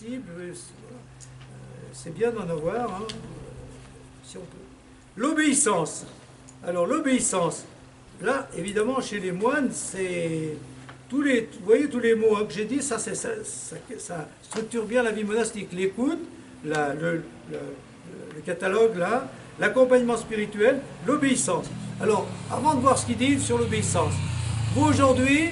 possible. C'est bien d'en avoir, hein, si on peut. L'obéissance. Alors l'obéissance, là, évidemment, chez les moines, c'est... vous voyez tous les mots, hein, que j'ai dit, ça structure bien la vie monastique. L'écoute, le catalogue, là, l'accompagnement spirituel, l'obéissance. Alors, avant de voir ce qu'il dit sur l'obéissance, vous aujourd'hui,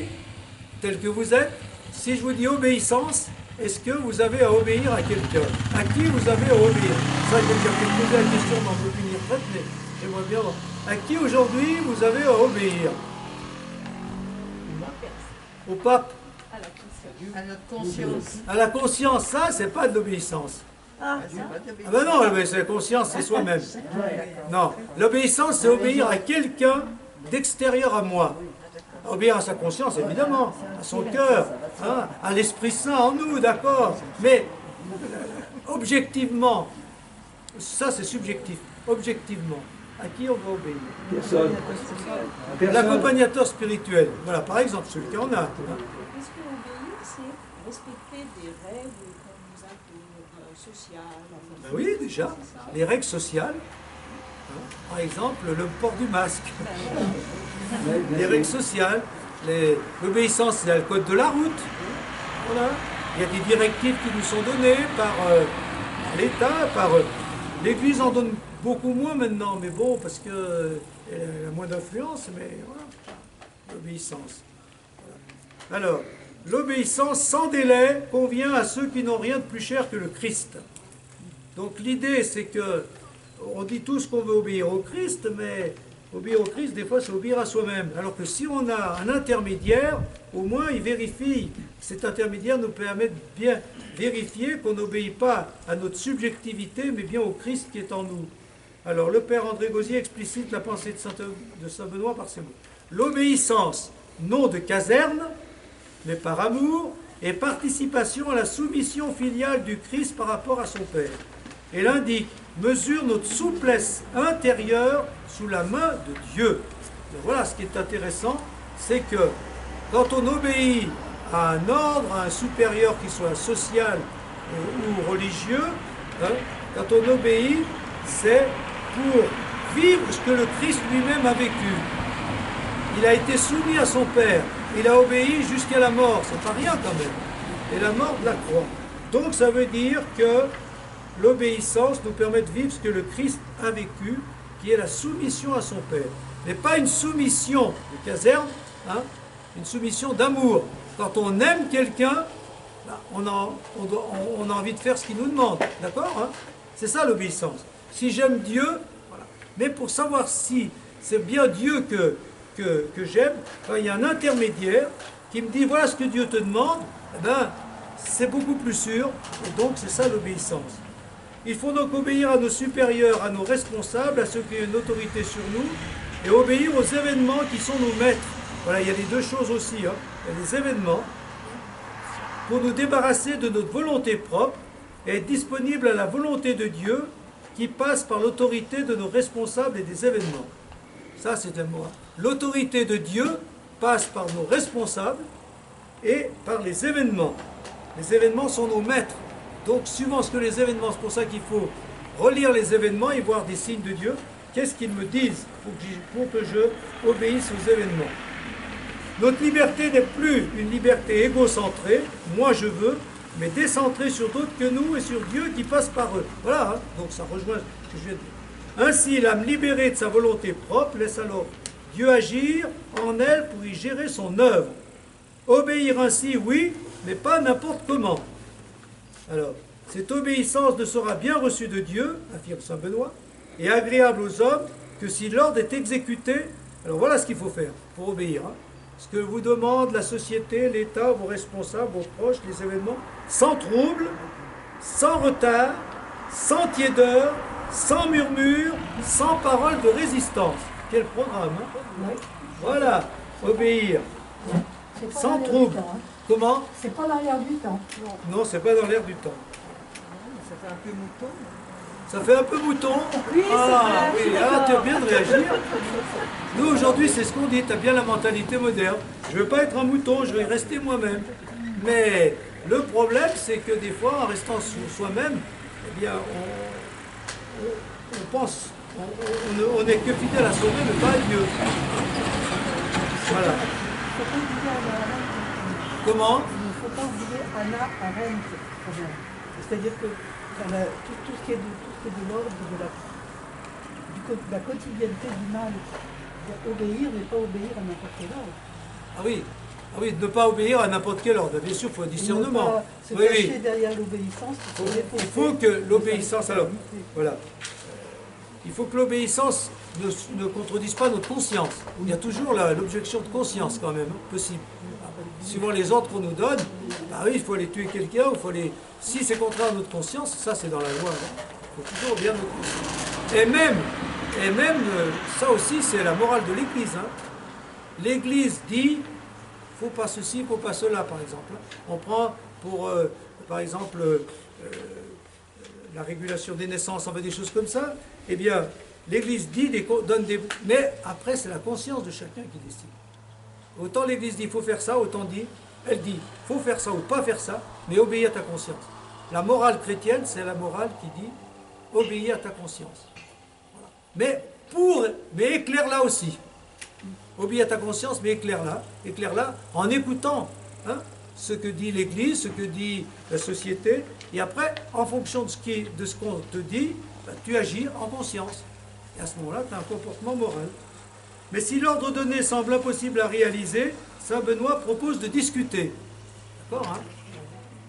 tel que vous êtes, si je vous dis obéissance, est-ce que vous avez à obéir à quelqu'un? À qui vous avez à obéir? Ça, je vais déjà poser la question dans aucune retraite, mais j'aimerais bien voir. À qui aujourd'hui vous avez à obéir? Au pape? À notre conscience. À la conscience, ça, c'est pas de l'obéissance. Ah ben non, c'est la conscience, c'est soi-même. Non, l'obéissance, c'est obéir à quelqu'un d'extérieur à moi. Obéir à sa conscience, évidemment, à son cœur, hein, à l'Esprit Saint en nous, d'accord. Mais objectivement, ça c'est subjectif, objectivement, à qui on va obéir? Personne. L'accompagnateur spirituel, voilà, par exemple, celui qui en a. Est-ce que obéir, c'est respecter des règles, comme nous appelons sociales? Ben oui, déjà, les règles sociales, hein, par exemple, le port du masque. Les règles sociales, l'obéissance, c'est le code de la route. Voilà. Il y a des directives qui nous sont données par l'État, par l'Église en donne beaucoup moins maintenant, mais bon, parce qu'elle a moins d'influence, mais voilà. L'obéissance. Voilà. Alors, l'obéissance sans délai convient à ceux qui n'ont rien de plus cher que le Christ. Donc l'idée, c'est que on dit tous qu'on veut obéir au Christ, mais obéir au Christ, des fois, c'est obéir à soi-même. Alors que si on a un intermédiaire, au moins, il vérifie. Cet intermédiaire nous permet de bien vérifier qu'on n'obéit pas à notre subjectivité, mais bien au Christ qui est en nous. Alors, le Père André Gauzier explicite la pensée de Saint Benoît par ces mots. L'obéissance, non de caserne, mais par amour, et participation à la soumission filiale du Christ par rapport à son Père. Elle indique, mesure notre souplesse intérieure sous la main de Dieu. Donc voilà, ce qui est intéressant, c'est que quand on obéit à un ordre, à un supérieur qui soit social ou religieux, hein, quand on obéit, c'est pour vivre ce que le Christ lui-même a vécu. Il a été soumis à son Père, il a obéi jusqu'à la mort, c'est pas rien quand même, et la mort de la croix. Donc ça veut dire que l'obéissance nous permet de vivre ce que le Christ a vécu, qui est la soumission à son Père. Mais pas une soumission de caserne, hein, une soumission d'amour. Quand on aime quelqu'un, on a envie de faire ce qu'il nous demande. D'accord, hein? C'est ça l'obéissance. Si j'aime Dieu, voilà. Mais pour savoir si c'est bien Dieu que j'aime, quand il y a un intermédiaire qui me dit voilà ce que Dieu te demande, eh ben, c'est beaucoup plus sûr. Et donc c'est ça l'obéissance. Il faut donc obéir à nos supérieurs, à nos responsables, à ceux qui ont une autorité sur nous, et obéir aux événements qui sont nos maîtres. Voilà, il y a les deux choses aussi. Hein. Il y a les événements pour nous débarrasser de notre volonté propre et être disponible à la volonté de Dieu qui passe par l'autorité de nos responsables et des événements. Ça, c'est un mot. L'autorité de Dieu passe par nos responsables et par les événements. Les événements sont nos maîtres. Donc, suivant ce que les événements, c'est pour ça qu'il faut relire les événements et voir des signes de Dieu. Qu'est-ce qu'ils me disent pour que je obéisse aux événements? Notre liberté n'est plus une liberté égocentrée, moi je veux, mais décentrée sur d'autres que nous et sur Dieu qui passe par eux. Voilà, hein, donc ça rejoint ce que je viens de dire. Ainsi, l'âme libérée de sa volonté propre laisse alors Dieu agir en elle pour y gérer son œuvre. Obéir ainsi, oui, mais pas n'importe comment. Alors, cette obéissance ne sera bien reçue de Dieu, affirme saint Benoît, et agréable aux hommes que si l'ordre est exécuté. Alors voilà ce qu'il faut faire pour obéir. Hein. Ce que vous demande la société, l'État, vos responsables, vos proches, les événements, sans trouble, sans retard, sans tiédeur, sans murmure, sans parole de résistance. Quel programme, hein? Voilà, obéir. Sans trouble. Temps, hein. Comment? C'est pas dans l'air du temps. Non, c'est pas dans l'air du temps. Ça fait un peu mouton. Ça fait un peu mouton. Oui, Ah c'est oui, vrai, ah, tu as bien de réagir. Nous, aujourd'hui, c'est ce qu'on dit, tu as bien la mentalité moderne. Je ne veux pas être un mouton, je vais rester moi-même. Mais Le problème, c'est que des fois, en restant soi-même, eh bien, on pense, on n'est que fidèle à soi-même, mais pas à Dieu. Voilà. Comment? Il ne faut pas oublier Anna Arendt, quand même. C'est-à-dire que tout ce qui est de l'ordre de la quotidienneté du mal, obéir, mais pas obéir à n'importe quel ordre. Ah oui. Ah oui, ne pas obéir à n'importe quel ordre. Bien sûr, il faut un discernement. Se cacher derrière l'obéissance. Il faut que l'obéissance, alors, voilà. Il faut que l'obéissance ne contredise pas notre conscience. Il y a toujours l'objection de conscience quand même, possible. Suivant les ordres qu'on nous donne, bah oui, il faut aller tuer quelqu'un, il faut aller... Si c'est contraire à notre conscience, ça c'est dans la loi. Il faut toujours bien notre conscience. Et même ça aussi, c'est la morale de l'Église. Hein. L'Église dit, il ne faut pas ceci, il ne faut pas cela, par exemple. On prend pour, par exemple, la régulation des naissances, on fait des choses comme ça. Eh bien, l'Église dit, donne des... Mais après, c'est la conscience de chacun qui décide. Autant l'Église dit, il faut faire ça, autant elle dit, il faut faire ça ou pas faire ça, mais obéis à ta conscience. La morale chrétienne, c'est la morale qui dit, obéis à ta conscience. Voilà. Mais éclaire-la aussi. Obéis à ta conscience, mais éclaire-la en écoutant ce que dit l'Église, ce que dit la société, et après, en fonction de ce qu'on te dit, tu agis en conscience. Et à ce moment-là, tu as un comportement moral. Mais si l'ordre donné semble impossible à réaliser, saint Benoît propose de discuter. D'accord, hein?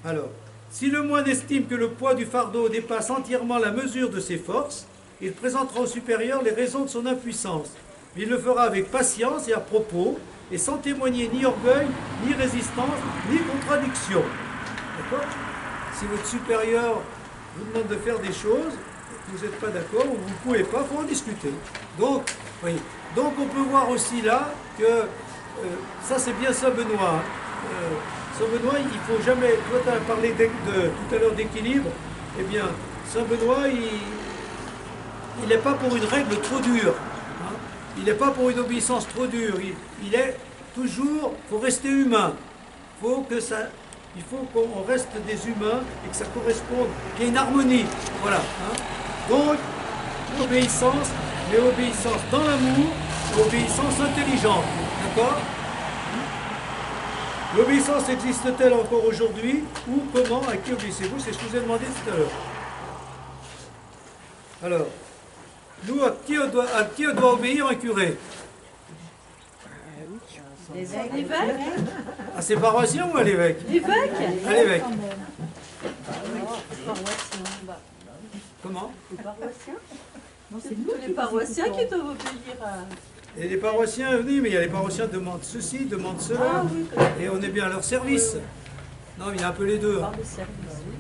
Alors, si le moine estime que le poids du fardeau dépasse entièrement la mesure de ses forces, il présentera au supérieur les raisons de son impuissance. Il le fera avec patience et à propos, et sans témoigner ni orgueil, ni résistance, ni contradiction. D'accord? Si votre supérieur vous demande de faire des choses, vous n'êtes pas d'accord, ou vous ne pouvez pas, il faut en discuter. Donc, oui. Donc on peut voir aussi là que, ça c'est bien Saint Benoît. Saint Benoît, il ne faut jamais, toi tu as parlé tout à l'heure d'équilibre, eh bien Saint Benoît, il n'est pas pour une règle trop dure, hein. Il n'est pas pour une obéissance trop dure, il est toujours, il faut rester humain, il faut qu'on reste des humains et que ça corresponde, qu'il y ait une harmonie, voilà. Hein. Donc, obéissance, mais obéissance dans l'amour, obéissance intelligente, d'accord? L'obéissance existe-t-elle encore aujourd'hui? Ou comment? À qui obéissez-vous? C'est ce que je vous ai demandé tout à l'heure. Alors, nous, à qui on doit obéir un curé? L'évêque. À ses paroissiens ou à l'évêque? L'évêque. À l'évêque. Comment? Les paroissiens. C'est tous les paroissiens qui doivent obéir à... Et les paroissiens, oui, mais il y a les paroissiens qui demandent ceci, demandent cela, et on est bien à leur service. Non, mais il y a un peu les deux. Hein.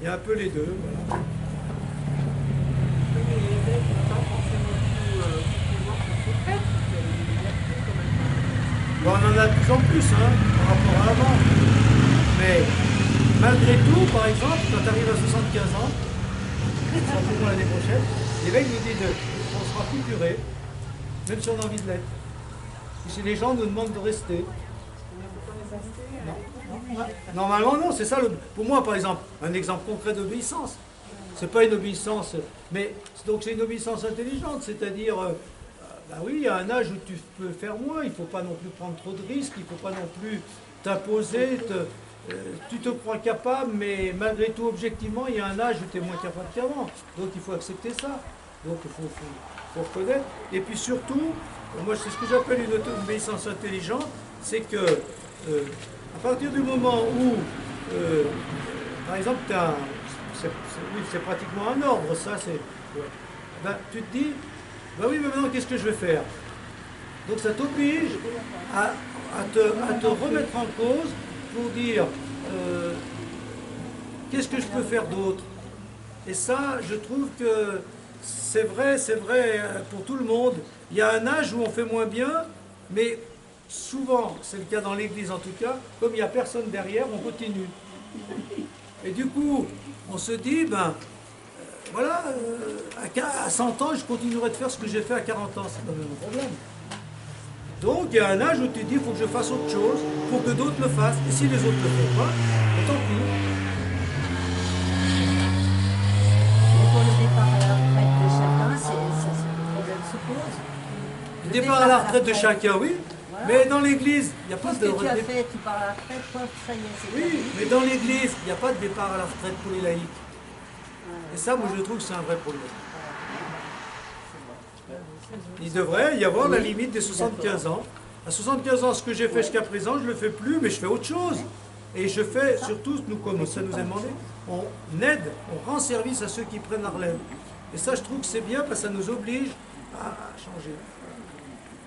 Il y a un peu les deux, voilà. Bon, on en a de plus en plus, hein, par rapport à avant. Mais malgré tout, par exemple, quand tu arrives à 75 ans, certainement l'année prochaine, l'évêque nous dit on sera plus curé, même si on a envie de l'être. Et si les gens nous demandent de rester. Non. Normalement, non, c'est ça. Pour moi, par exemple, un exemple concret d'obéissance. C'est pas une obéissance, mais donc c'est une obéissance intelligente, c'est-à-dire, bah oui, il y a un âge où tu peux faire moins, il ne faut pas non plus prendre trop de risques, il ne faut pas non plus t'imposer, tu te crois capable, mais malgré tout, objectivement, il y a un âge où tu es moins capable qu'avant. Donc il faut accepter ça. Donc il faut reconnaître. Et puis surtout, moi c'est ce que j'appelle une obéissance intelligente, c'est que à partir du moment où, par exemple, c'est pratiquement un ordre, ça, c'est... Ouais. Ben, tu te dis, ben oui, mais maintenant, qu'est-ce que je vais faire? Donc ça t'oblige à te remettre en cause pour dire, qu'est-ce que je peux faire d'autre? Et ça, je trouve que c'est vrai pour tout le monde. Il y a un âge où on fait moins bien, mais souvent, c'est le cas dans l'Église en tout cas, comme il n'y a personne derrière, on continue. Et du coup, on se dit, ben, voilà, à 100 ans, je continuerai de faire ce que j'ai fait à 40 ans, c'est quand même un problème. Donc, il y a un âge où tu dis, il faut que je fasse autre chose, pour que d'autres le fassent. Et si les autres ne le font pas, tant pis. départ à la retraite de chacun, oui. Voilà. Mais dans l'église, il n'y a pas Tout ce de que tu as retraite. fait, tu pars à la retraite, toi, ça y est, c'est Oui, terminé. mais dans l'église, il n'y a pas de départ à la retraite pour les laïcs. Et ça, moi, je trouve que c'est un vrai problème. Il devrait y avoir la limite des 75 ans. À 75 ans, ce que j'ai fait jusqu'à présent, je ne le fais plus, mais je fais autre chose. Et je fais, surtout, nous, comme ça nous est demandé, on aide, on rend service à ceux qui prennent la relève. Et ça, je trouve que c'est bien, parce que ça nous oblige à changer.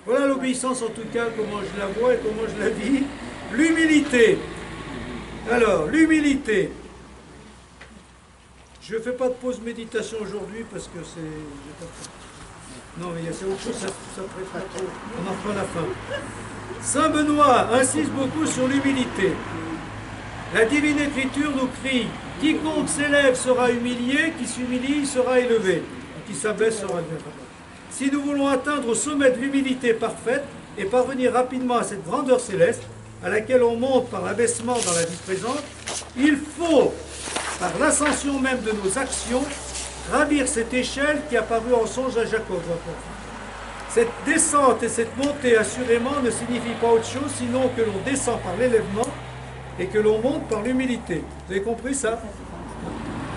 Voilà l'obéissance, en tout cas, comment je la vois et comment je la vis. L'humilité. Alors, l'humilité. Je ne fais pas de pause méditation aujourd'hui, parce que c'est... Non, mais c'est autre chose, ça prépare trop. On en fera à la fin. Saint Benoît insiste beaucoup sur l'humilité. La divine écriture nous crie « Quiconque s'élève sera humilié, qui s'humilie sera élevé, qui s'abaisse sera élevé. » Si nous voulons atteindre au sommet de l'humilité parfaite et parvenir rapidement à cette grandeur céleste, à laquelle on monte par l'abaissement dans la vie présente, il faut, par l'ascension même de nos actions, gravir cette échelle qui a paru en songe à Jacob. Cette descente et cette montée, assurément, ne signifient pas autre chose, sinon que l'on descend par l'élèvement et que l'on monte par l'humilité. Vous avez compris ça?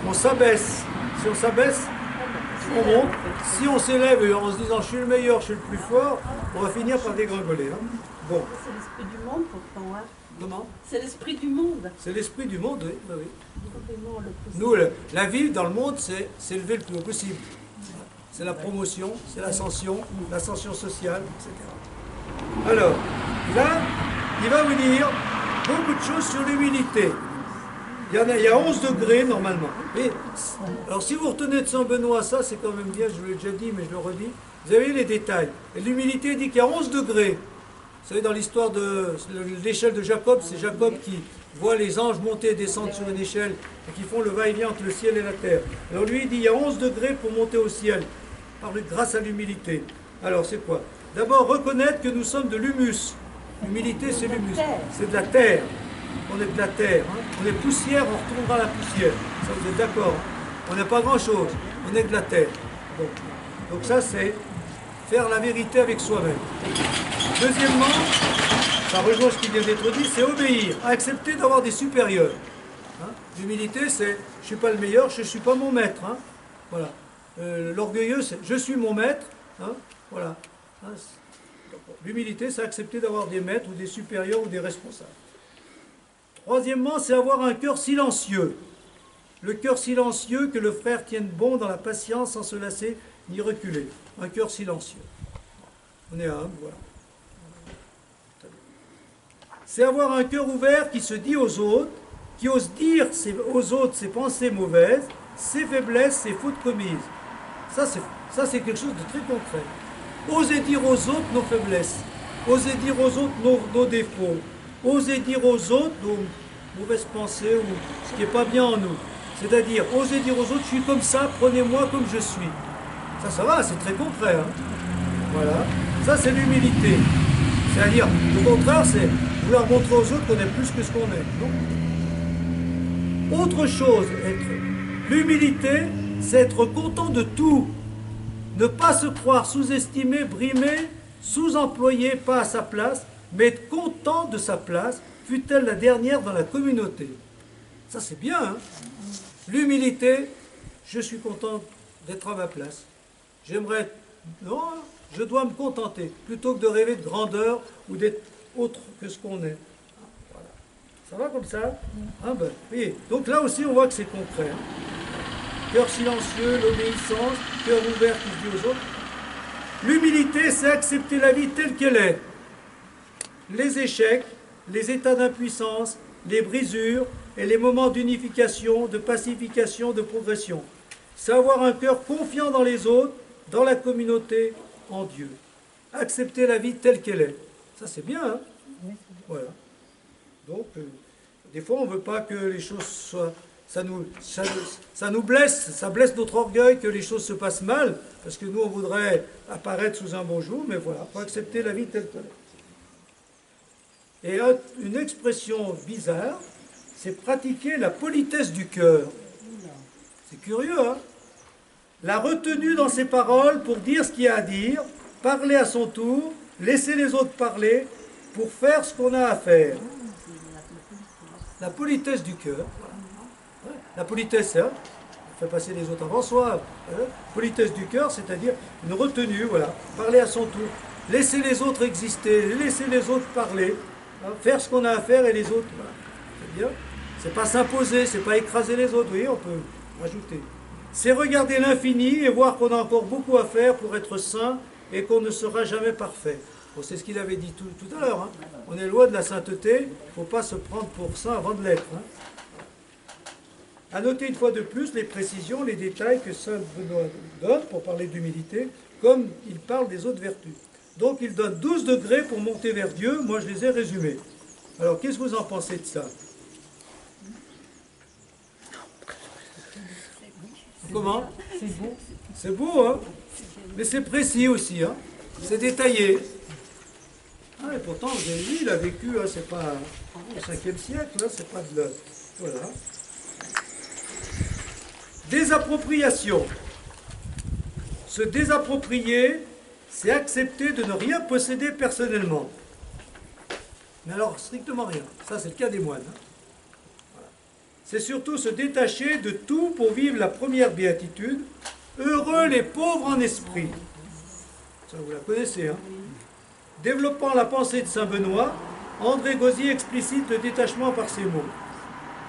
On s'abaisse. Si on s'abaisse, on monte. Si on s'élève en se disant « je suis le meilleur, je suis le plus fort », on va finir par dégringoler. Hein. Bon. C'est l'esprit du monde, pourtant. Hein. Comment? C'est l'esprit du monde. C'est l'esprit du monde, oui. Oui. Vraiment, le possible. Nous, la vie dans le monde, c'est s'élever le plus haut possible. C'est la promotion, c'est l'ascension sociale, etc. Alors, là, il va vous dire beaucoup de choses sur l'humilité. Il y a 11 degrés normalement. Et, alors si vous retenez de Saint Benoît ça, c'est quand même bien, je vous l'ai déjà dit, mais je le redis. Vous avez les détails. Et l'humilité dit qu'il y a 11 degrés. Vous savez, dans l'histoire de l'échelle de Jacob, c'est Jacob qui voit les anges monter et descendre sur une échelle et qui font le va-et-vient entre le ciel et la terre. Alors lui, il dit il y a 11 degrés pour monter au ciel, grâce à l'humilité. Alors c'est quoi? D'abord, reconnaître que nous sommes de l'humus. L'humilité, c'est l'humus. C'est de la terre. On est de la terre. Hein. On est poussière, on retournera la poussière. Ça, vous êtes d'accord? On n'est pas grand-chose. On est de la terre. Bon. Donc ça, c'est faire la vérité avec soi-même. Deuxièmement, ça rejoint ce qui vient d'être dit, c'est obéir, accepter d'avoir des supérieurs. Hein. L'humilité, c'est je ne suis pas le meilleur, je ne suis pas mon maître. Hein. Voilà. L'orgueilleux, c'est je suis mon maître. Hein. Voilà. Hein. L'humilité, c'est accepter d'avoir des maîtres ou des supérieurs ou des responsables. Troisièmement, c'est avoir un cœur silencieux. Le cœur silencieux que le frère tienne bon dans la patience sans se lasser ni reculer. Un cœur silencieux. On est humble, voilà. C'est avoir un cœur ouvert qui se dit aux autres, qui ose dire aux autres ses pensées mauvaises, ses faiblesses, ses fautes commises. Ça, c'est quelque chose de très concret. Oser dire aux autres nos faiblesses. Oser dire aux autres nos défauts. Oser dire aux autres nos mauvaises pensées ou ce qui n'est pas bien en nous. C'est-à-dire, oser dire aux autres, je suis comme ça, prenez-moi comme je suis. Ça va, c'est très concret. Hein. Voilà. Ça, c'est l'humilité. C'est-à-dire, au contraire, c'est vouloir montrer aux autres qu'on est plus que ce qu'on est. Non. Autre chose, l'humilité, c'est être content de tout. Ne pas se croire sous-estimé, brimé, sous-employé, pas à sa place, mais être content de sa place, fût-elle la dernière dans la communauté. Ça, c'est bien. Hein. L'humilité, je suis content d'être à ma place. J'aimerais être... Non, je dois me contenter, plutôt que de rêver de grandeur ou d'être autre que ce qu'on est. Voilà. Ça va comme ça? Ah ben, oui. Donc là aussi, on voit que c'est concret. Hein. Cœur silencieux, l'obéissance, cœur ouvert qui se dit aux autres. L'humilité, c'est accepter la vie telle qu'elle est. Les échecs, les états d'impuissance, les brisures et les moments d'unification, de pacification, de progression. C'est avoir un cœur confiant dans les autres, dans la communauté, en Dieu. Accepter la vie telle qu'elle est. Ça, c'est bien, hein? Voilà. Donc, des fois, on ne veut pas que les choses soient... Ça nous blesse, ça blesse notre orgueil que les choses se passent mal, parce que nous, on voudrait apparaître sous un bon jour, mais voilà, il faut accepter la vie telle qu'elle est. Et une expression bizarre, c'est pratiquer la politesse du cœur. C'est curieux, hein? La retenue dans ses paroles pour dire ce qu'il y a à dire, parler à son tour, laisser les autres parler pour faire ce qu'on a à faire. La politesse du cœur. Voilà. La politesse, hein, on fait passer les autres avant soi. Hein. Politesse du cœur, c'est-à-dire une retenue, voilà, parler à son tour. Laisser les autres exister, laisser les autres parler, hein, faire ce qu'on a à faire et les autres, voilà. C'est bien. C'est pas s'imposer, c'est pas écraser les autres, oui, on peut rajouter. C'est regarder l'infini et voir qu'on a encore beaucoup à faire pour être saint et qu'on ne sera jamais parfait. Bon, c'est ce qu'il avait dit tout à l'heure. Hein. On est loin de la sainteté, il ne faut pas se prendre pour saint avant de l'être. Hein. À noter une fois de plus les précisions, les détails que saint Benoît donne pour parler d'humilité, comme il parle des autres vertus. Donc il donne 12 degrés pour monter vers Dieu, moi je les ai résumés. Alors qu'est-ce que vous en pensez de ça? Comment? C'est beau. C'est beau, hein? Mais c'est précis aussi, hein? C'est détaillé. Ah, et pourtant, Jésus, il a vécu, hein, c'est pas au 5e siècle, hein, c'est pas de... Voilà. Désappropriation. Se désapproprier, c'est accepter de ne rien posséder personnellement. Mais alors, strictement rien. Ça, c'est le cas des moines. Hein. Voilà. C'est surtout se détacher de tout pour vivre la première béatitude. Heureux les pauvres en esprit. Ça, vous la connaissez, hein. Développant la pensée de saint Benoît, André Gauzy explicite le détachement par ces mots.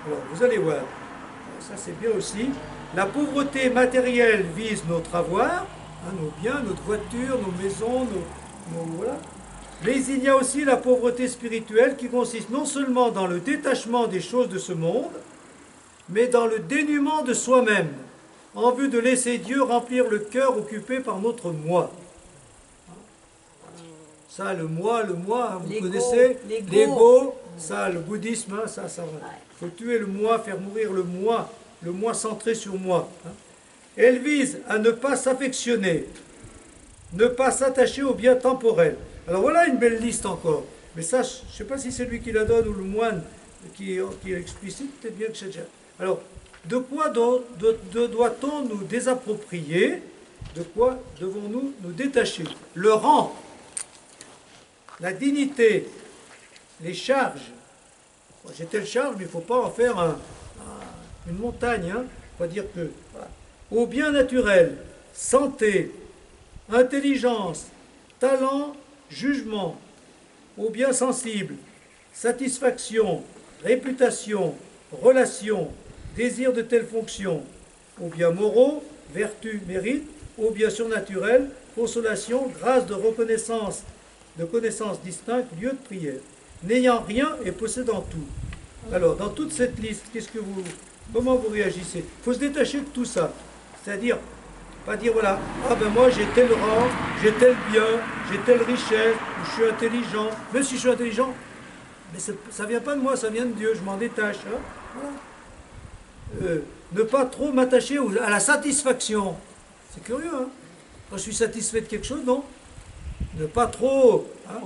Alors, vous allez voir. Ça, c'est bien aussi. La pauvreté matérielle vise notre avoir, hein, nos biens, notre voiture, nos maisons, voilà. Mais il y a aussi la pauvreté spirituelle qui consiste non seulement dans le détachement des choses de ce monde, mais dans le dénuement de soi-même, en vue de laisser Dieu remplir le cœur occupé par notre moi. Ça, le moi, hein, vous connaissez, l'ego, ça, le bouddhisme, hein, ça, il faut tuer le moi, faire mourir le moi centré sur moi. Hein. Elle vise à ne pas s'affectionner, ne pas s'attacher aux biens temporels. Alors voilà une belle liste encore. Mais ça, je ne sais pas si c'est lui qui la donne ou le moine qui explicite, peut-être bien que c'est déjà. Alors, de quoi doit-on nous désapproprier? De quoi devons-nous nous détacher? Le rang, la dignité, les charges. Bon, j'ai telle charge, mais il ne faut pas en faire une montagne. Hein. On va dire que, voilà. Au bien naturel, santé, intelligence, talent, jugement, au bien sensible, satisfaction, réputation, relation, désir de telle fonction, aux biens moraux, vertu, mérite, aux biens surnaturels, consolation, grâce de reconnaissance, de connaissances distinctes, lieu de prière, n'ayant rien et possédant tout. Alors, dans toute cette liste, comment vous réagissez? Il faut se détacher de tout ça. C'est-à-dire, pas dire, voilà, ah ben moi j'ai tel rang, j'ai tel bien, j'ai telle richesse, je suis intelligent. Même si je suis intelligent, mais ça ne vient pas de moi, ça vient de Dieu, je m'en détache. Hein. Voilà. Ne pas trop m'attacher à la satisfaction. C'est curieux, hein. Quand je suis satisfait de quelque chose, non. Ne pas trop, hein,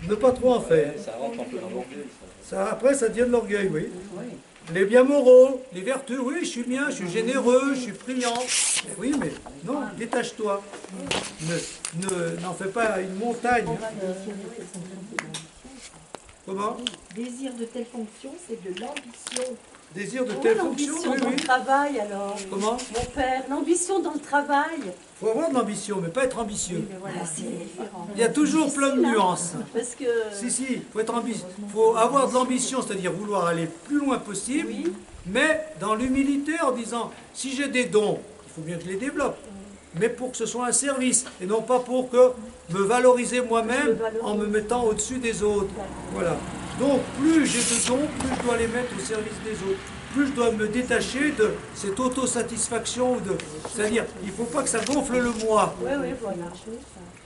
ne pas trop en faire. Ça rentre un peu dans l'orgueil. Après, ça devient de l'orgueil, oui. Les biens moraux, les vertus, oui, je suis bien, je suis généreux, je suis priant. Mais oui, mais non, détache-toi. N'en fais pas une montagne. Comment? Désir de telle fonction, c'est de l'ambition. Désir de telle fonction, L'ambition oui, dans oui. le travail, alors. Comment? Mon père, l'ambition dans le travail. Il faut avoir de l'ambition, mais pas être ambitieux. Oui, mais voilà, c'est différent. Il y a toujours plein de nuances. Parce que... Si, il faut être ambitieux. Il faut avoir de l'ambition, c'est-à-dire vouloir aller le plus loin possible, Oui. mais dans l'humilité, en disant, si j'ai des dons, il faut bien que je les développe, mais pour que ce soit un service, et non pas pour que me valoriser moi-même en me mettant au-dessus des autres. Voilà. Donc, plus j'ai de dons, plus je dois les mettre au service des autres. Plus je dois me détacher de cette autosatisfaction. C'est-à-dire, il ne faut pas que ça gonfle le moi. Oui, voilà.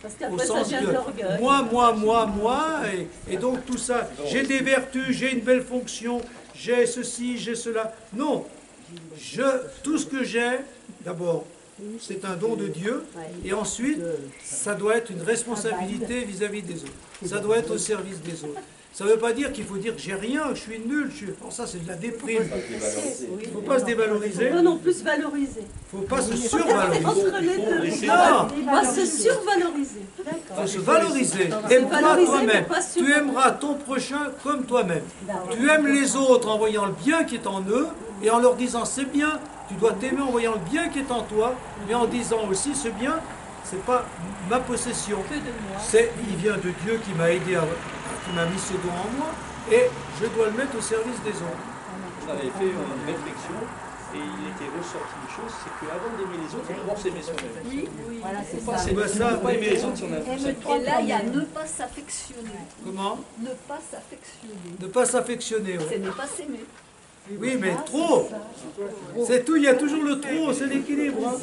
Parce Au qu'après, ça sens vient de l'orgueil. moi, et donc tout ça. J'ai des vertus, j'ai une belle fonction, j'ai ceci, j'ai cela. Non, tout ce que j'ai, d'abord, c'est un don de Dieu, et ensuite, ça doit être une responsabilité vis-à-vis des autres. Ça doit être au service des autres. Ça ne veut pas dire qu'il faut dire que j'ai rien, que je suis nul. Bon, ça, c'est de la déprime. Il ne faut pas se dévaloriser. Il faut non plus valoriser. Il ne faut pas se survaloriser. Entre les deux. Non, Il va se survaloriser. il faut se valoriser. Se Aime-toi valoriser, toi-même. mais pas Tu aimeras ton prochain comme toi-même. Tu aimes les autres en voyant le bien qui est en eux et en leur disant c'est bien. Tu dois t'aimer en voyant le bien qui est en toi, mais en disant aussi ce bien, c'est pas ma possession. Il vient de Dieu qui m'a aidé, qui m'a mis ce don en moi, et je dois le mettre au service des autres. On avait fait une réflexion et il était ressorti une chose, c'est qu'avant d'aimer les autres, il faut d'abord s'aimer soi-même. Oui, Voilà, c'est Il ça. ne bah, ça, faut pas aimer les autres si on a tout ça. Et là, il y a ne pas s'affectionner. Comment? Ne pas s'affectionner. Ne pas s'affectionner. Ouais. C'est ne pas s'aimer. Oui, mais trop. C'est tout, il y a toujours le trop, c'est l'équilibre. Hein.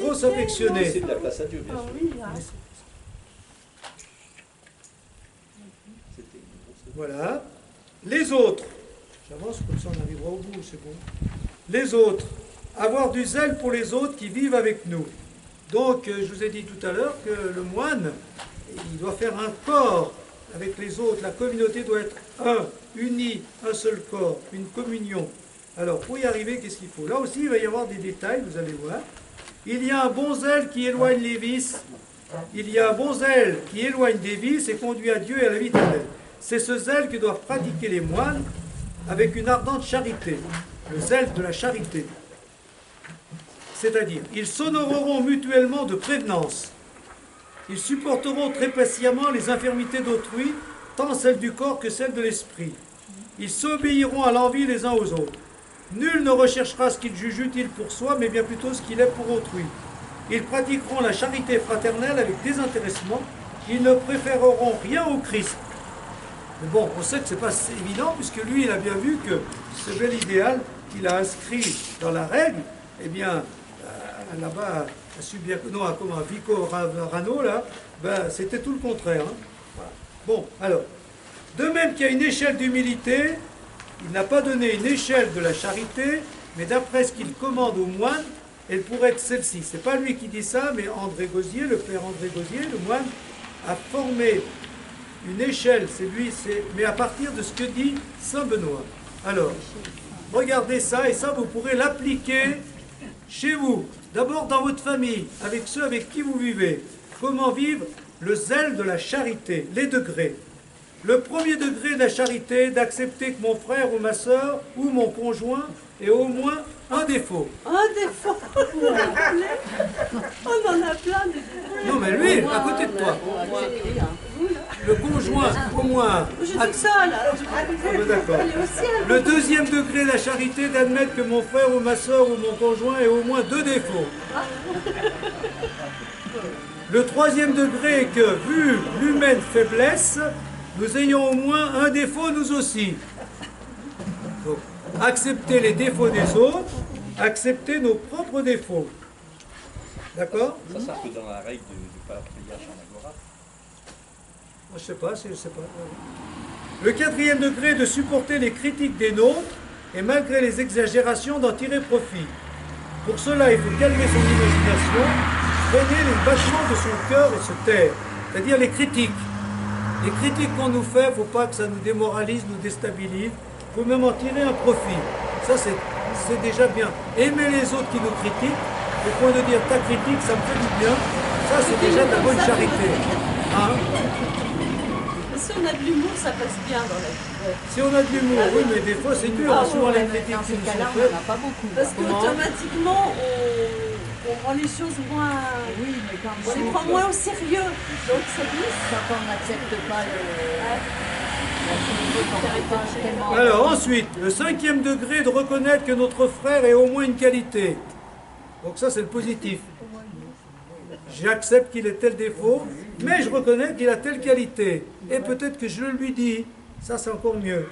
Trop s'affectionner. C'est de la place à Dieu, bien sûr. C'était une grosse... Voilà. Les autres. J'avance comme ça, on arrivera au bout, c'est bon. Les autres. Avoir du zèle pour les autres qui vivent avec nous. Donc, je vous ai dit tout à l'heure que le moine, il doit faire un corps avec les autres. La communauté doit être unie, un seul corps, une communion. Alors, pour y arriver, qu'est-ce qu'il faut? Là aussi, il va y avoir des détails, vous allez voir. Il y a un bon zèle qui éloigne les vices. Il y a un bon zèle qui éloigne des vices et conduit à Dieu et à la vie éternelle. C'est ce zèle que doivent pratiquer les moines avec une ardente charité. Le zèle de la charité. C'est-à-dire, ils s'honoreront mutuellement de prévenance. Ils supporteront très patiemment les infirmités d'autrui, tant celles du corps que celles de l'esprit. Ils s'obéiront à l'envie les uns aux autres. Nul ne recherchera ce qu'il juge utile pour soi, mais bien plutôt ce qu'il est pour autrui. Ils pratiqueront la charité fraternelle avec désintéressement. Ils ne préféreront rien au Christ. Mais bon, on sait que ce n'est pas évident, puisque lui, il a bien vu que ce bel idéal qu'il a inscrit dans la règle, eh bien, là-bas, à Vico Rano, là, ben, c'était tout le contraire. Hein. Voilà. Bon, alors, de même qu'il y a une échelle d'humilité, il n'a pas donné une échelle de la charité, mais d'après ce qu'il commande aux moines, elle pourrait être celle-ci. Ce n'est pas lui qui dit ça, mais André Gauzier, le père André Gauzier, le moine, a formé une échelle, mais à partir de ce que dit Saint Benoît. Alors, regardez ça, et ça, vous pourrez l'appliquer chez vous. D'abord dans votre famille, avec ceux avec qui vous vivez. Comment vivre le zèle de la charité, les degrés. Le premier degré de la charité, d'accepter que mon frère ou ma soeur ou mon conjoint ait au moins un défaut. Un défaut. On en a plein de défauts. Non mais lui, à côté de toi. Le conjoint, au moins. Je dis ça là. Ah, ben d'accord. Le deuxième degré de la charité, d'admettre que mon frère ou ma soeur ou mon conjoint ait au moins 2 défauts. Le troisième degré est que, vu l'humaine faiblesse, nous ayons au moins un défaut nous aussi. Donc, accepter les défauts des autres, accepter nos propres défauts. D'accord? Ça, c'est un peu dans la règle du patriarche en agora. Je sais pas. Le quatrième degré est de supporter les critiques des nôtres et malgré les exagérations d'en tirer profit. Pour cela, il faut calmer son imagination, freiner les battements de son cœur et se taire, c'est-à-dire les critiques. Les critiques qu'on nous fait, il ne faut pas que ça nous démoralise, nous déstabilise, il faut même en tirer un profit. Ça, c'est déjà bien. Aimer les autres qui nous critiquent, au point de dire ta critique, ça me fait du bien, ça c'est déjà de la bonne charité. Hein? Si on a de l'humour, ça passe bien dans la vie. Si on a de l'humour, oui, mais des fois c'est dur, souvent les critiques qui nous sont faites. Pas beaucoup. Parce qu'automatiquement, on rend les choses moins... Oui, mais quand On les prend moins au sérieux. Donc ça glisse. quand on n'accepte pas le... Alors ensuite, le 5e degré est de reconnaître que notre frère ait au moins une qualité. Donc ça c'est le positif. J'accepte qu'il ait tel défaut, mais je reconnais qu'il a telle qualité. Et peut-être que je le lui dis. Ça c'est encore mieux.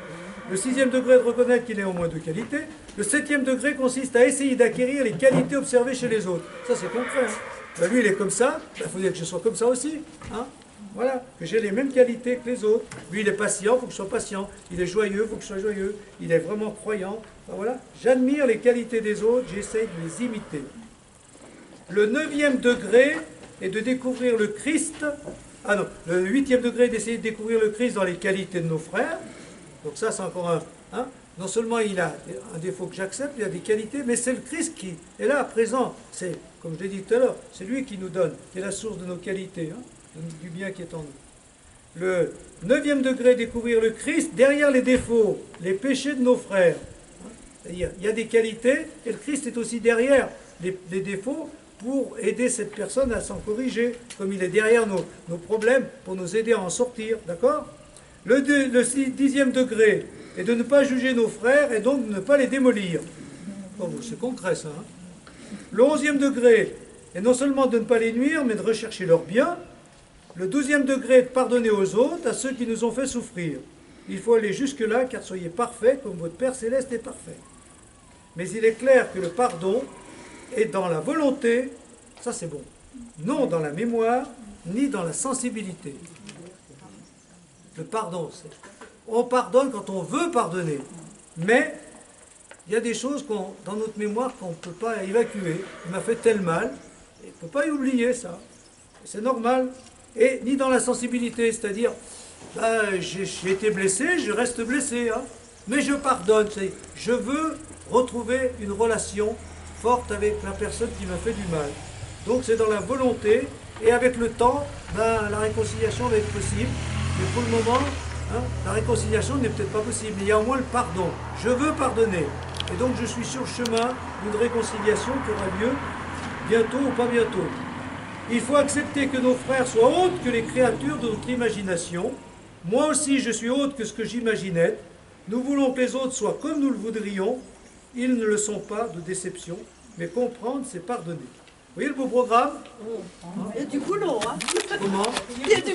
Le 6e degré est de reconnaître qu'il ait au moins 2 qualités. Le 7e degré consiste à essayer d'acquérir les qualités observées chez les autres. Ça c'est concret. Hein. Ben, lui il est comme ça, il faut dire que je sois comme ça aussi. Hein. Voilà, que j'ai les mêmes qualités que les autres. Lui, il est patient, il faut que je sois patient. Il est joyeux, il faut que je sois joyeux. Il est vraiment croyant. Ben voilà, j'admire les qualités des autres, j'essaie de les imiter. Le 9e degré est de découvrir le Christ Ah non, le 8e degré, d'essayer de découvrir le Christ dans les qualités de nos frères. Donc ça, c'est encore un... Hein, non seulement il a un défaut que j'accepte, il a des qualités, mais c'est le Christ qui est là, présent. C'est, comme je l'ai dit tout à l'heure, c'est lui qui nous donne, qui est la source de nos qualités, hein, du bien qui est en nous. Le 9e degré, découvrir le Christ derrière les défauts, les péchés de nos frères. C'est-à-dire, il y a des qualités, et le Christ est aussi derrière les défauts pour aider cette personne à s'en corriger, comme il est derrière nos problèmes, pour nous aider à en sortir, d'accord? Le 10e degré est de ne pas juger nos frères et donc de ne pas les démolir. Bon, c'est concret ça. Hein? Le 11e degré est non seulement de ne pas les nuire, mais de rechercher leur bien. Le 12e degré est de pardonner aux autres, à ceux qui nous ont fait souffrir. Il faut aller jusque-là, car soyez parfaits comme votre Père Céleste est parfait. Mais il est clair que le pardon est dans la volonté, ça c'est bon, non dans la mémoire, ni dans la sensibilité. Le pardon, c'est... On pardonne quand on veut pardonner, mais il y a des choses dans notre mémoire qu'on ne peut pas évacuer. Il m'a fait tel mal, il ne faut pas y oublier ça, c'est normal. Et ni dans la sensibilité, c'est-à-dire, j'ai été blessé, je reste blessé, hein, mais je pardonne, je veux retrouver une relation forte avec la personne qui m'a fait du mal. Donc c'est dans la volonté, et avec le temps, la réconciliation va être possible, mais pour le moment, hein, la réconciliation n'est peut-être pas possible, mais il y a au moins le pardon. Je veux pardonner, et donc je suis sur le chemin d'une réconciliation qui aura lieu bientôt ou pas bientôt. Il faut accepter que nos frères soient autres que les créatures de notre imagination. Moi aussi, je suis autre que ce que j'imaginais. Nous voulons que les autres soient comme nous le voudrions. Ils ne le sont pas, de déception. Mais comprendre, c'est pardonner. Vous voyez le beau programme? Il y a du boulot, hein. Comment? Il y a du